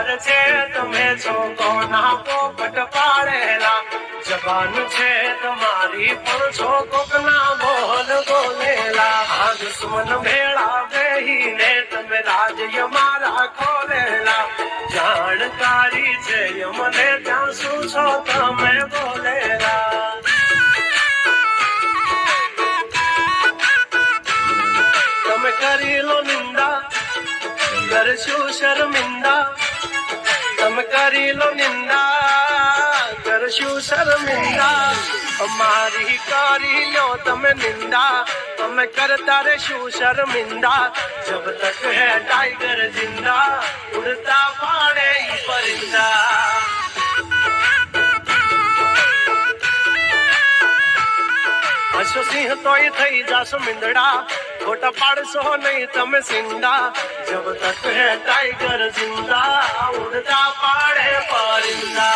ખબર છે તમે છો કોના પોપટ પાડેલા જબાન છે તમારી પણ છો કોકના બોલ બોલેલા આ દુશ્મન ભેળા બેહીને તમે રાજ્ય મારા ખોલેલા જાણકારી છે મને ત્યાં શું છો તમે બોલેલા તમે કરી લો નિંદા કરશું શર્મિંદા તમે કરી લો નિંદા કરશું શર્મિંદા અમારી કરી લો તમે નિંદા તમે કરતા રહેશું શર્મિંદા જબ તક હે ટાઈગર જિંદા ઉડતા પાડે પરિંદા સિંહ તોય થઈ જાશો મીંદડા ખોટા પાડશો નહીં તમે સિંદા જબ તક હે ટાઈગર જિંદા ઉડતા પાડે પરિંદા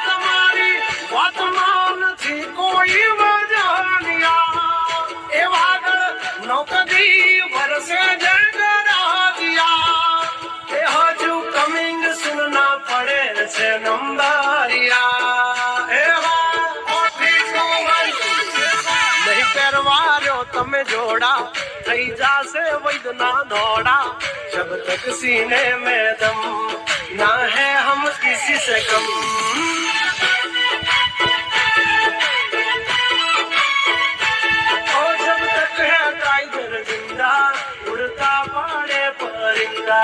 તમારી વાતમાં નથી કોઈ વજાણિયા એ વાદળ નૌકદી વરસે જગરા દિયા એ હજુ કમિંગ સુનના પડે છે નંબરિયા તમે જોડા થઈ જાશે વૈદના દौड़ा जब तक सीने में दम ना है हम किसी से कम और जब तक है टाइगर जिंदा उड़ता पाड़े परिंदा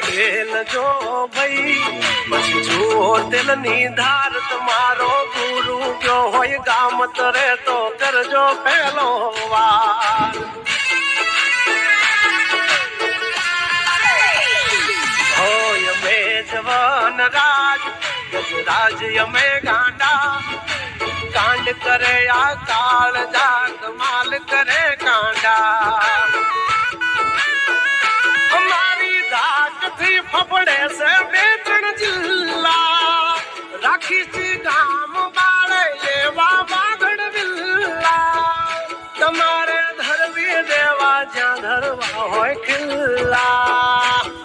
તેલ જો ભાઈ પછી જુઓ તેલની ધાર તમારો ગુરુ ગયો હોય ગામ તરે તો કરજો પહેલો વાર હોય મે જવાન રાજ ગજરાજ યમે ગાંડા કાંડ કરે આ કાળ જાગ માલ કરે કાંડા ફફડે છે બે ત્રણ જિલ્લા રાખી છે ગામ બાળે એવા વાગડ વિલ્લા તમારે ધરવી દેવા જ્યાં ધરવા હોય ખિલ્લા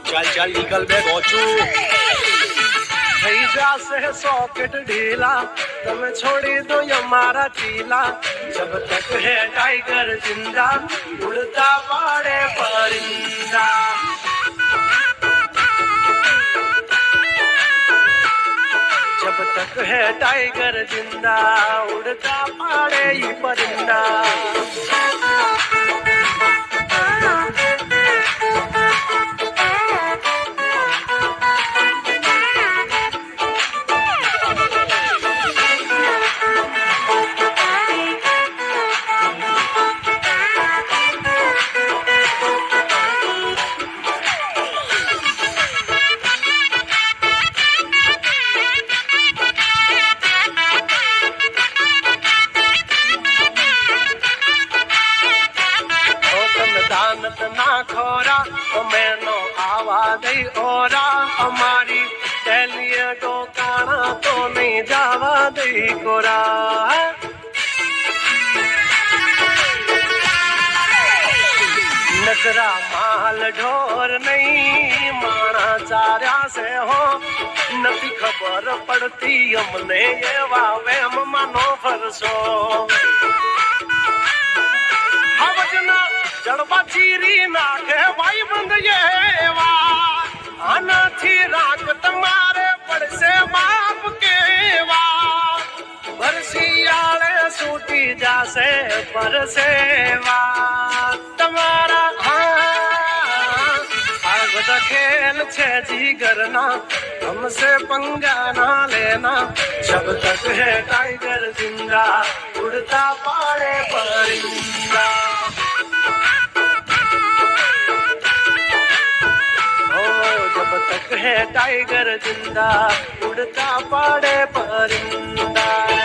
ચાલ ચાલ નીકળ બે ગોચું થઈ જાશે સોકેટ ઢીલા તમે છોડી દો અમારા ટીલા જબ તક હે ટાઈગર જિંદા ઉડતા પાડે પરિંદા जब तक है टाइगर जिंदा उड़ता पाड़े परिंदा ના ખોરા મેનો આવા દઈ ઓરા અમારી તેલીએ ડોકાણા તો નહીં જવા દઈ કોરા નકરા માલ ઢોર નહીં માણા ચાર્યા છે હો નથી ખબર પડતી અમને એવા વેમ માનો ફરસો જડબા ચીરી નાખે ભાઈ બંધ એવા આનાથી રાગ તમારે પડશે બાપ કેવા ભરસિયાળે છૂટી જાશે પરસેવા તમારા આ બધા खेल छे जीगर ना, हमसे पंगा ना लेना। जब तक है टाइगर जिंदा, उड़ता पाड़े परिंदा। ओ जब तक है टाइगर जिंदा, उड़ता पाड़े परिंदा।